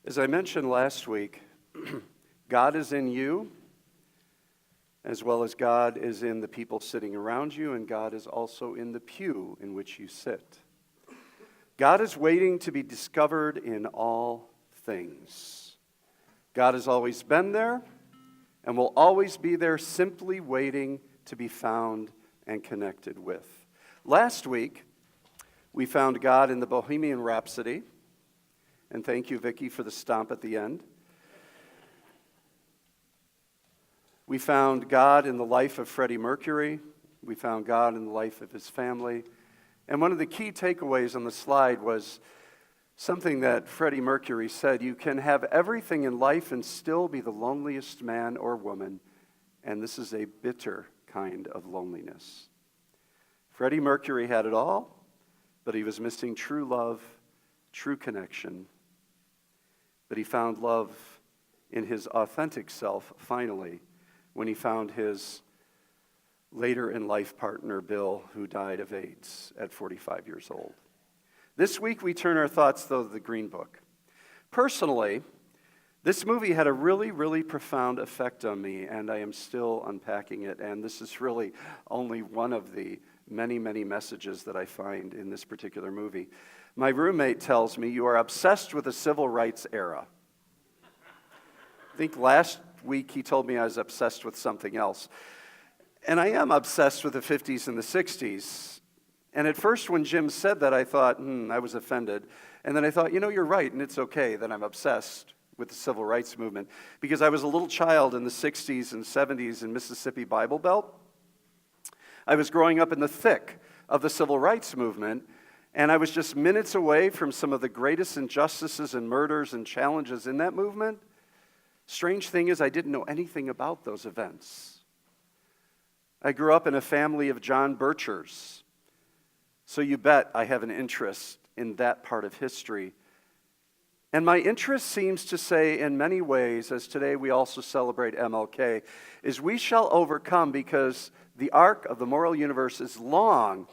As I mentioned last week, God is in you, as well as God is in the people sitting around you, and God is also in the pew in which you sit. God is waiting to be discovered in all things. God has always been there and will always be there, simply waiting to be found and connected with. Last week, we found God in the Bohemian Rhapsody. And thank you, Vicki, for the stomp at the end. We found God in the life of Freddie Mercury. We found God in the life of his family. And one of the key takeaways on the slide was something that Freddie Mercury said: you can have everything in life and still be the loneliest man or woman, and this is a bitter kind of loneliness. Freddie Mercury had it all, but he was missing true love, true connection. But he found love in his authentic self, finally, when he found his later in life partner, Bill, who died of AIDS at 45 years old. This week, we turn our thoughts, though, to the Green Book. Personally, this movie had a really, really profound effect on me, and I am still unpacking it. And this is really only one of the many, many messages that I find in this particular movie. My roommate tells me, "You are obsessed with the civil rights era." I think last week he told me I was obsessed with something else. And I am obsessed with the 50s and the 60s. And at first when Jim said that, I thought, I was offended. And then I thought, you're right, and it's okay that I'm obsessed with the civil rights movement. Because I was a little child in the 60s and 70s in Mississippi Bible Belt. I was growing up in the thick of the civil rights movement. And I was just minutes away from some of the greatest injustices and murders and challenges in that movement. Strange thing is, I didn't know anything about those events. I grew up in a family of John Birchers. So you bet I have an interest in that part of history. And my interest seems to say in many ways, as today we also celebrate MLK, is we shall overcome, because the arc of the moral universe is long,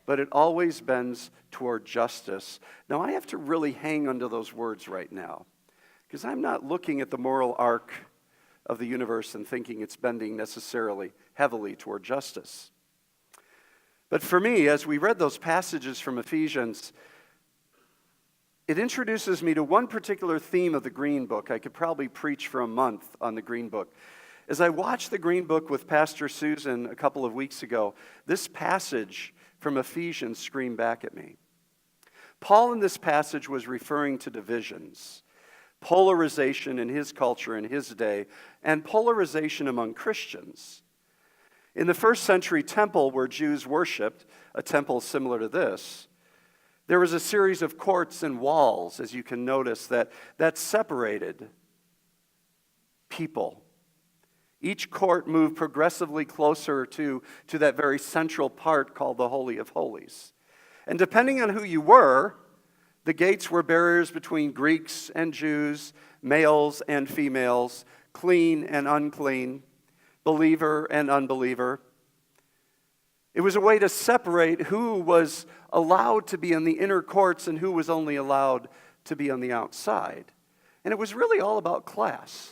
but it always bends toward justice. Now, I have to really hang onto those words right now, because I'm not looking at the moral arc of the universe and thinking it's bending necessarily heavily toward justice. But for me, as we read those passages from Ephesians, it introduces me to one particular theme of the Green Book. I could probably preach for a month on the Green Book. As I watched the Green Book with Pastor Susan a couple of weeks ago, this passage from Ephesians screamed back at me. Paul in this passage was referring to divisions, polarization in his culture in his day, and polarization among Christians. In the first century temple where Jews worshipped, a temple similar to this, there was a series of courts and walls, as you can notice, that separated people. Each court moved progressively closer to that very central part called the Holy of Holies. And depending on who you were, the gates were barriers between Greeks and Jews, males and females, clean and unclean, believer and unbeliever. It was a way to separate who was allowed to be in the inner courts and who was only allowed to be on the outside. And it was really all about class,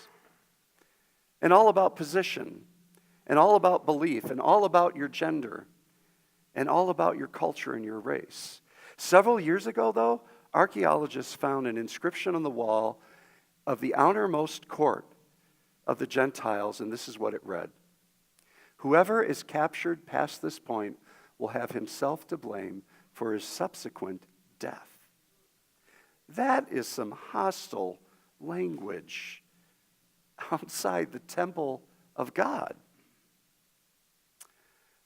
and all about position, and all about belief, and all about your gender, and all about your culture and your race. Several years ago, though, archaeologists found an inscription on the wall of the outermost court of the Gentiles, and this is what it read: "Whoever is captured past this point will have himself to blame for his subsequent death." That is some hostile language outside the temple of God.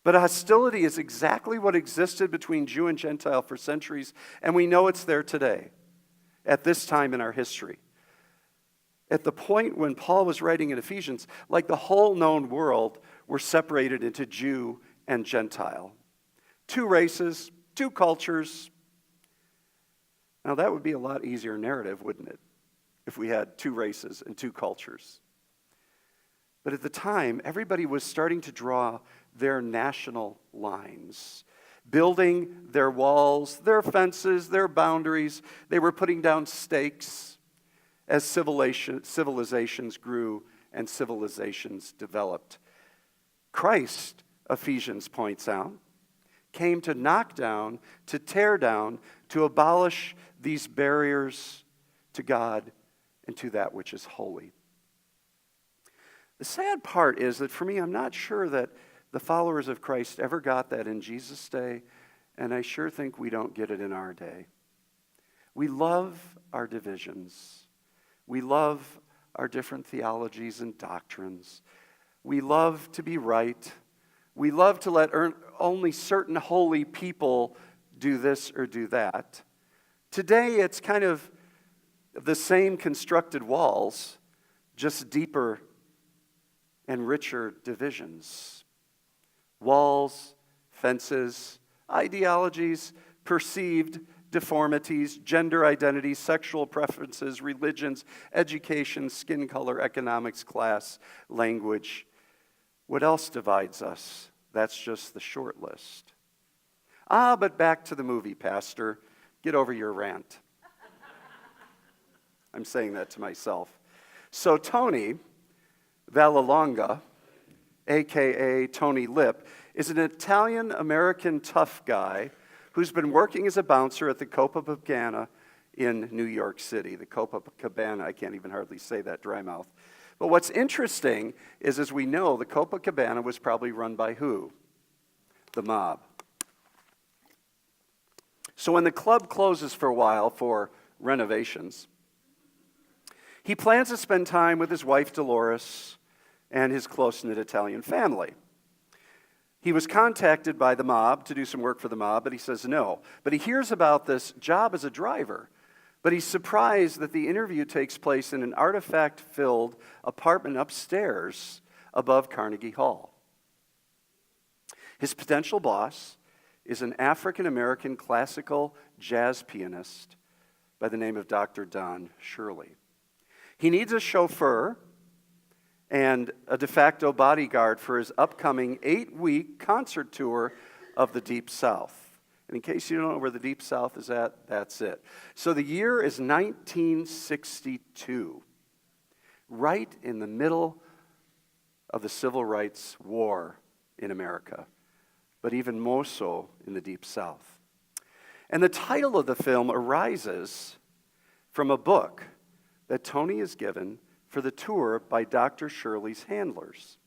But hostility is exactly what existed between Jew and Gentile for centuries, and we know it's there today, at this time in our history. At the point when Paul was writing in Ephesians, like the whole known world were separated into Jew and Gentile. Two races, two cultures. Now that would be a lot easier narrative, wouldn't it? If we had two races and two cultures. But at the time, everybody was starting to draw their national lines, building their walls, their fences, their boundaries. They were putting down stakes. as civilizations grew and civilizations developed. Christ, Ephesians points out, came to knock down, to tear down, to abolish these barriers to God and to that which is holy. The sad part is that for me, I'm not sure that the followers of Christ ever got that in Jesus' day, and I sure think we don't get it in our day. We love our divisions. We love our different theologies and doctrines. We love to be right. We love to let only certain holy people do this or do that. Today, it's kind of the same constructed walls, just deeper and richer divisions. Walls, fences, ideologies, perceived deformities, gender identities, sexual preferences, religions, education, skin color, economics, class, language. What else divides us? That's just the short list. But back to the movie, Pastor. Get over your rant. I'm saying that to myself. So Tony Vallelonga, a.k.a. Tony Lip, is an Italian-American tough guy who's been working as a bouncer at the Copacabana in New York City. The Copacabana, I can't even hardly say that, dry mouth. But what's interesting is, as we know, the Copacabana was probably run by who? The mob. So when the club closes for a while for renovations, he plans to spend time with his wife Dolores and his close-knit Italian family. He was contacted by the mob to do some work for the mob, but he says no. But he hears about this job as a driver, but he's surprised that the interview takes place in an artifact-filled apartment upstairs above Carnegie Hall. His potential boss is an African-American classical jazz pianist by the name of Dr. Don Shirley. He needs a chauffeur and a de facto bodyguard for his upcoming 8-week concert tour of the Deep South. And in case you don't know where the Deep South is at, that's it. So the year is 1962, right in the middle of the Civil Rights War in America, but even more so in the Deep South. And the title of the film arises from a book that Tony is given for the tour by Dr. Shirley's handlers.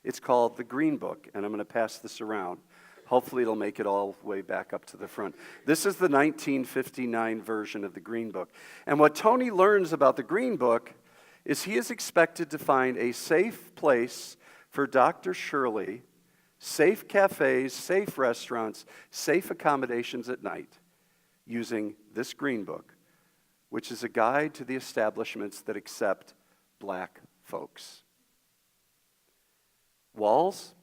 It's called The Green Book, and I'm going to pass this around. Hopefully it'll make it all the way back up to the front. This is the 1959 version of The Green Book. And what Tony learns about The Green Book is he is expected to find a safe place for Dr. Shirley, safe cafes, safe restaurants, safe accommodations at night, using this Green Book, which is a guide to the establishments that accept black folks. Walls?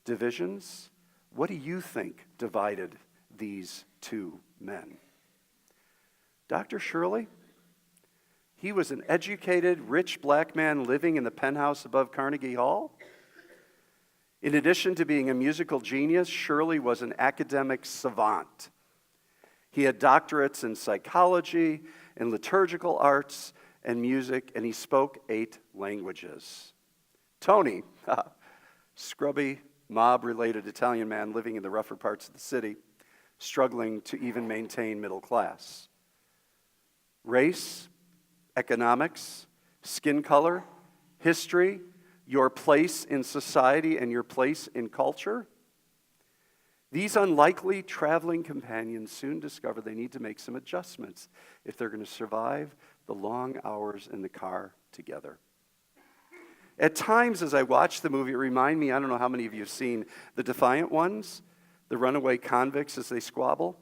Divisions? What do you think divided these two men? Dr. Shirley? He was an educated, rich black man living in the penthouse above Carnegie Hall. In addition to being a musical genius, Shirley was an academic savant. He had doctorates in psychology, in liturgical arts, and music, and he spoke 8 languages. Tony, scrubby, mob-related Italian man living in the rougher parts of the city, struggling to even maintain middle class. Race, economics, skin color, history, your place in society and your place in culture. These unlikely traveling companions soon discover they need to make some adjustments if they're going to survive the long hours in the car together. At times, as I watch the movie, it reminds me, I don't know how many of you have seen The Defiant Ones, the runaway convicts as they squabble.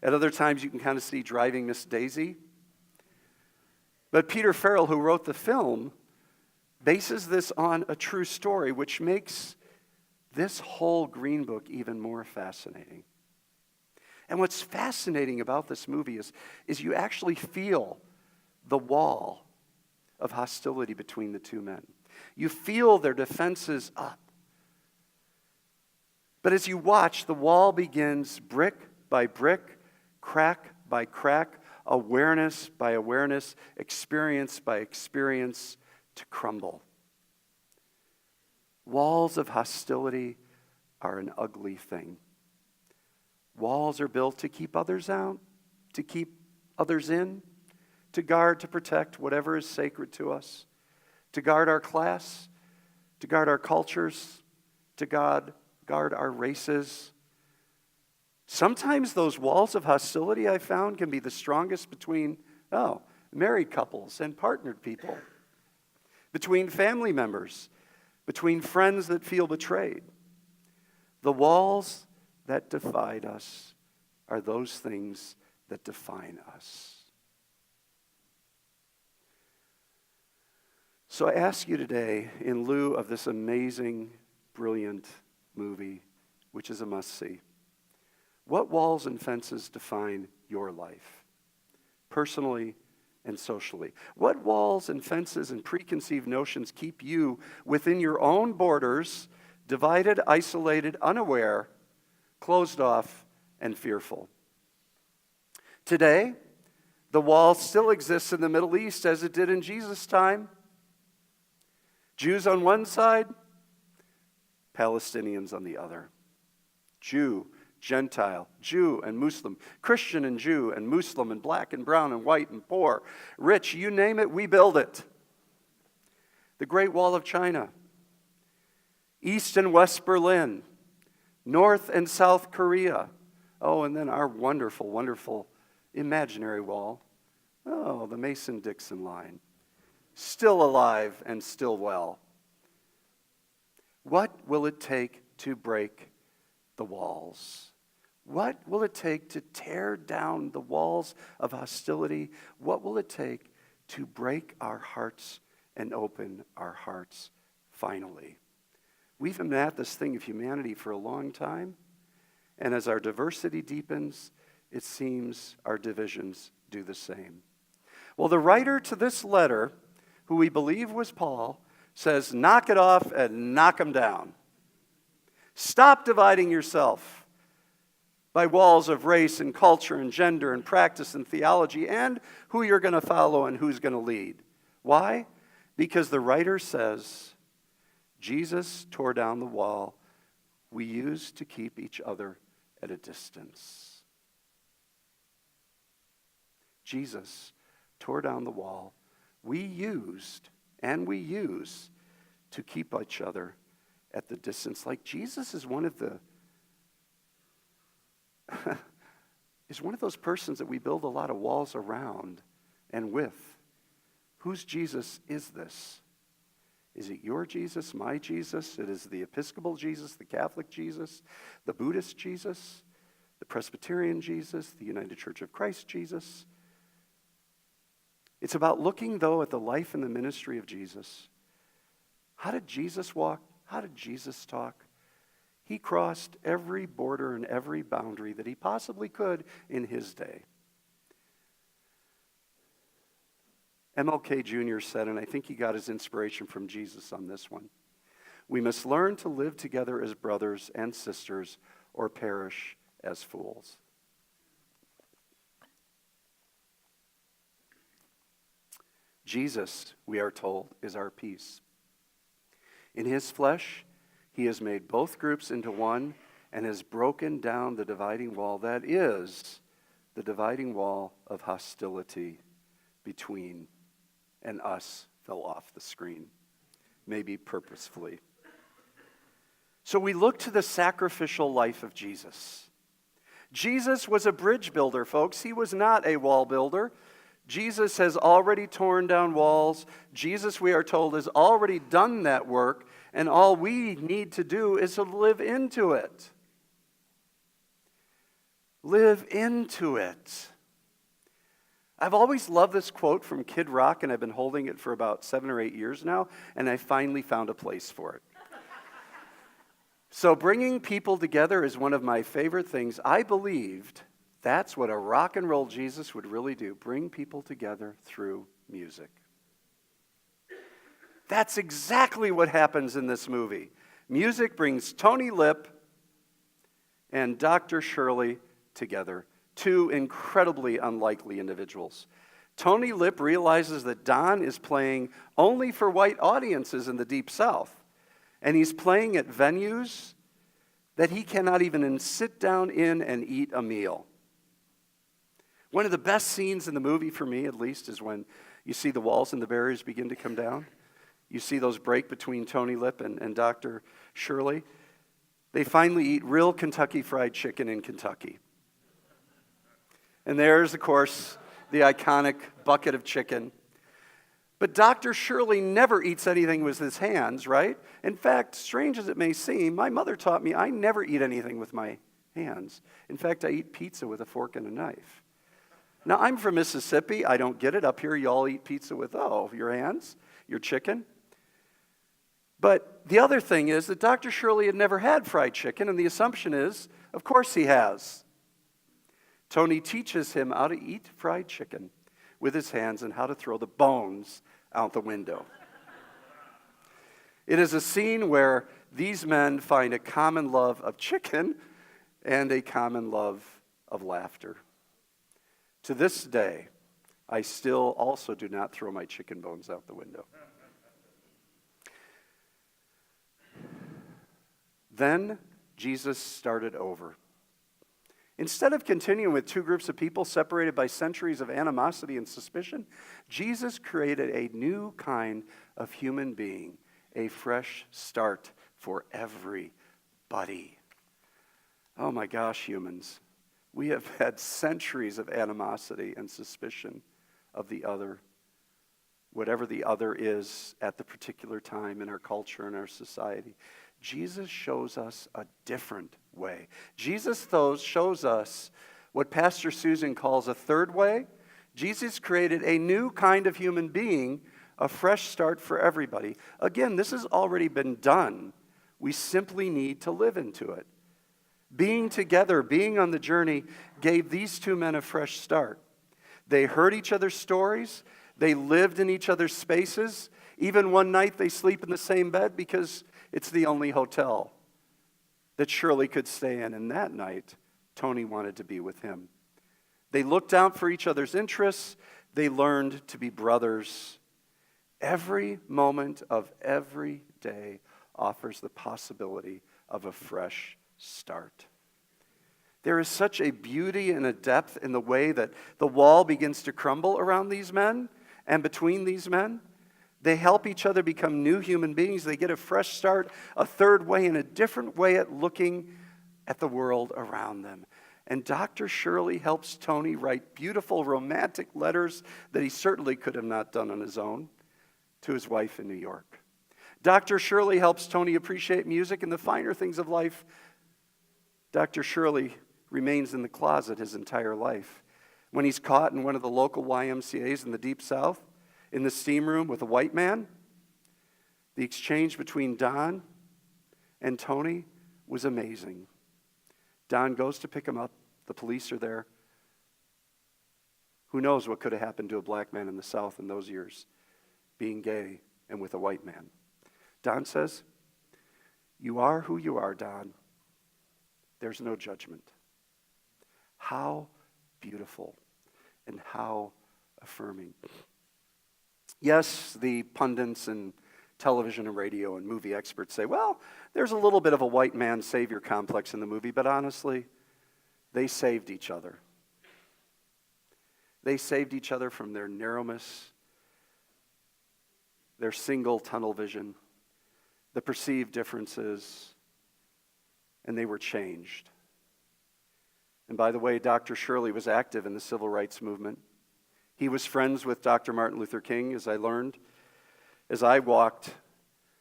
At other times, you can kind of see Driving Miss Daisy. But Peter Farrell, who wrote the film, bases this on a true story, which makes this whole Green Book even more fascinating. And what's fascinating about this movie is you actually feel the wall of hostility between the two men. You feel their defenses up. But as you watch, the wall begins brick by brick, crack by crack, awareness by awareness, experience by experience, to crumble. Walls of hostility are an ugly thing. Walls are built to keep others out, to keep others in, to guard, to protect whatever is sacred to us, to guard our class, to guard our cultures, to guard our races. Sometimes those walls of hostility, I found, can be the strongest between, married couples and partnered people, between family members, between friends that feel betrayed. The walls that divide us are those things that define us. So I ask you today, in lieu of this amazing, brilliant movie, which is a must-see, what walls and fences define your life, personally and socially? What walls and fences and preconceived notions keep you within your own borders, divided, isolated, unaware, closed off, and fearful? Today, the wall still exists in the Middle East as it did in Jesus' time. Jews on one side, Palestinians on the other. Jew, Gentile, Jew and Muslim, Christian and Jew and Muslim and black and brown and white and poor, rich, you name it, we build it. The Great Wall of China, East and West Berlin, North and South Korea. Oh, and then our wonderful, wonderful imaginary wall. Oh, the Mason-Dixon line. Still alive and still well. What will it take to break the walls? What will it take to tear down the walls of hostility? What will it take to break our hearts and open our hearts finally? We've been at this thing of humanity for a long time, and as our diversity deepens, it seems our divisions do the same. Well, the writer to this letter, who we believe was Paul, says, knock it off and knock them down. Stop dividing yourself by walls of race and culture and gender and practice and theology and who you're going to follow and who's going to lead. Why? Because the writer says, Jesus tore down the wall we used to keep each other at a distance. Jesus tore down the wall we used and we use to keep each other at the distance. Like Jesus is one of those persons that we build a lot of walls around and with. Whose Jesus is this? Is it your Jesus, my Jesus? It is the Episcopal Jesus, the Catholic Jesus, the Buddhist Jesus, the Presbyterian Jesus, the United Church of Christ Jesus. It's about looking, though, at the life and the ministry of Jesus. How did Jesus walk? How did Jesus talk? He crossed every border and every boundary that he possibly could in his day. MLK Jr. said, and I think he got his inspiration from Jesus on this one, we must learn to live together as brothers and sisters or perish as fools. Jesus, we are told, is our peace. In his flesh, he has made both groups into one and has broken down the dividing wall that is the dividing wall of hostility between, and us fell off the screen, maybe purposefully. So we look to the sacrificial life of Jesus. Jesus was a bridge builder, folks. He was not a wall builder. Jesus has already torn down walls. Jesus, we are told, has already done that work, and all we need to do is to live into it. Live into it. I've always loved this quote from Kid Rock, and I've been holding it for about 7 or 8 years now, and I finally found a place for it. So bringing people together is one of my favorite things. I believed that's what a rock and roll Jesus would really do, bring people together through music. That's exactly what happens in this movie. Music brings Tony Lip and Dr. Shirley together two incredibly unlikely individuals. Tony Lip realizes that Don is playing only for white audiences in the Deep South, and he's playing at venues that he cannot even sit down in and eat a meal. One of the best scenes in the movie, for me at least, is when you see the walls and the barriers begin to come down. You see those break between Tony Lip and Dr. Shirley. They finally eat real Kentucky Fried Chicken in Kentucky. And there's, of course, the iconic bucket of chicken. But Dr. Shirley never eats anything with his hands, right? In fact, strange as it may seem, my mother taught me I never eat anything with my hands. In fact, I eat pizza with a fork and a knife. Now, I'm from Mississippi. I don't get it. Up here, you all eat pizza with, your hands, your chicken. But the other thing is that Dr. Shirley had never had fried chicken, and the assumption is, of course he has. Tony teaches him how to eat fried chicken with his hands and how to throw the bones out the window. It is a scene where these men find a common love of chicken and a common love of laughter. To this day, I still also do not throw my chicken bones out the window. Then Jesus started over. Instead of continuing with two groups of people separated by centuries of animosity and suspicion, Jesus created a new kind of human being, a fresh start for everybody. Oh my gosh, humans. We have had centuries of animosity and suspicion of the other, whatever the other is at the particular time in our culture and our society. Jesus shows us a different way. Jesus, though, shows us what Pastor Susan calls a third way. Jesus created a new kind of human being, a fresh start for everybody. Again, this has already been done. We simply need to live into it. Being together, being on the journey, gave these two men a fresh start. They heard each other's stories. They lived in each other's spaces. Even one night they sleep in the same bed because it's the only hotel that Shirley could stay in. And that night, Tony wanted to be with him. They looked out for each other's interests. They learned to be brothers. Every moment of every day offers the possibility of a fresh start. There is such a beauty and a depth in the way that the wall begins to crumble around these men and between these men. They help each other become new human beings. They get a fresh start, a third way, and a different way at looking at the world around them. And Dr. Shirley helps Tony write beautiful romantic letters that he certainly could have not done on his own to his wife in New York. Dr. Shirley helps Tony appreciate music and the finer things of life. Dr. Shirley remains in the closet his entire life. When he's caught in one of the local YMCAs in the Deep South, in the steam room with a white man, the exchange between Don and Tony was amazing. Don goes to pick him up. The police are there. Who knows what could have happened to a black man in the South in those years, being gay and with a white man. Don says, "You are who you are, Don. There's no judgment." How beautiful and how affirming. Yes, the pundits and television and radio and movie experts say, well, there's a little bit of a white man savior complex in the movie, but honestly, they saved each other. They saved each other from their narrowness, their single tunnel vision, the perceived differences, and they were changed. And by the way, Dr. Shirley was active in the civil rights movement. He was friends with Dr. Martin Luther King, as I learned, as I walked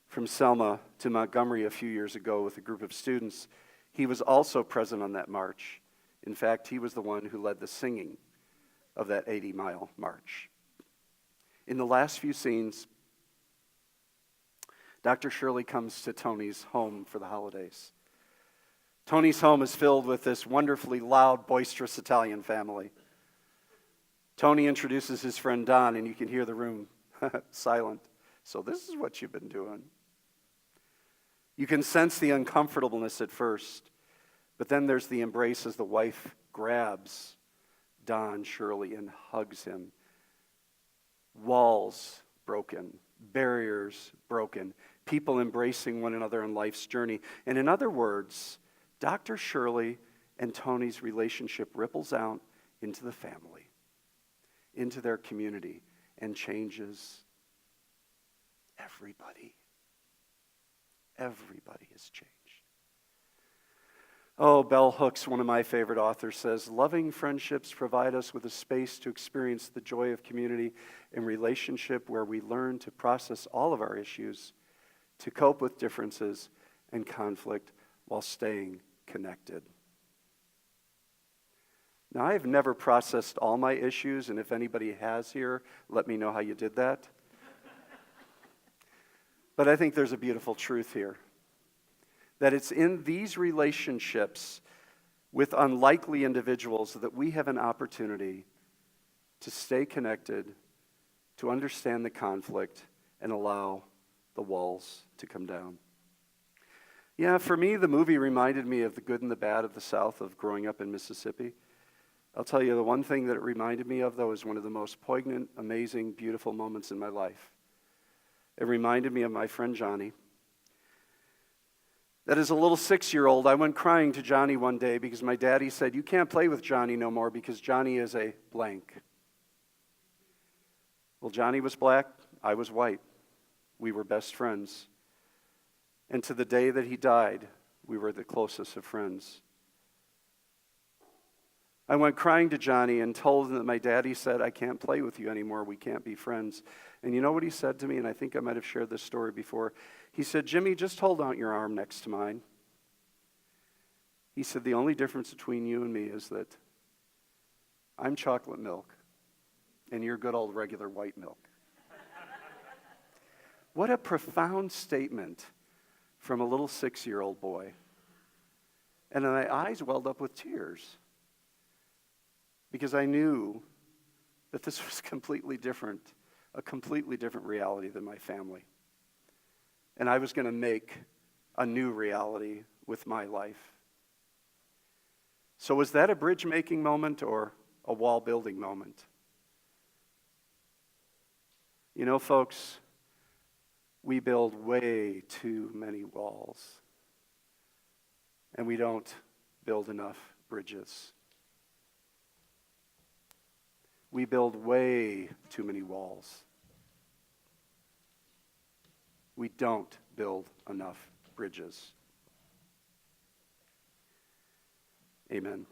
from Selma to Montgomery a few years ago with a group of students. He was also present on that march. In fact, he was the one who led the singing of that 80-mile march. In the last few scenes, Dr. Shirley comes to Tony's home for the holidays. Tony's home is filled with this wonderfully loud, boisterous Italian family. Tony introduces his friend Don, and you can hear the room silent. So this is what you've been doing. You can sense the uncomfortableness at first, but then there's the embrace as the wife grabs Don Shirley and hugs him. Walls broken, barriers broken, people embracing one another in life's journey. And in other words, Dr. Shirley and Tony's relationship ripples out into the family, into their community, and changes everybody. Everybody has changed. Oh, Bell Hooks, one of my favorite authors, says, loving friendships provide us with a space to experience the joy of community and relationship where we learn to process all of our issues, to cope with differences and conflict while staying connected. Now, I have never processed all my issues, and if anybody has here, let me know how you did that. But I think there's a beautiful truth here. That it's in these relationships with unlikely individuals that we have an opportunity to stay connected, to understand the conflict, and allow the walls to come down. Yeah, for me, the movie reminded me of the good and the bad of the South, of growing up in Mississippi. I'll tell you, the one thing that it reminded me of, though, is one of the most poignant, amazing, beautiful moments in my life. It reminded me of my friend Johnny. That as a little 6-year-old, I went crying to Johnny one day because my daddy said, you can't play with Johnny no more because Johnny is a blank. Well, Johnny was black, I was white. We were best friends. And to the day that he died, we were the closest of friends. I went crying to Johnny and told him that my daddy said, I can't play with you anymore, we can't be friends. And you know what he said to me, and I think I might have shared this story before. He said, Jimmy, just hold out your arm next to mine. He said, the only difference between you and me is that I'm chocolate milk, and you're good old regular white milk. What a profound statement from a little 6-year-old boy. And my eyes welled up with tears because I knew that this was completely different, a completely different reality than my family. And I was going to make a new reality with my life. So was that a bridge-making moment or a wall-building moment? You know, folks, we build way too many walls, and we don't build enough bridges. We build way too many walls. We don't build enough bridges. Amen.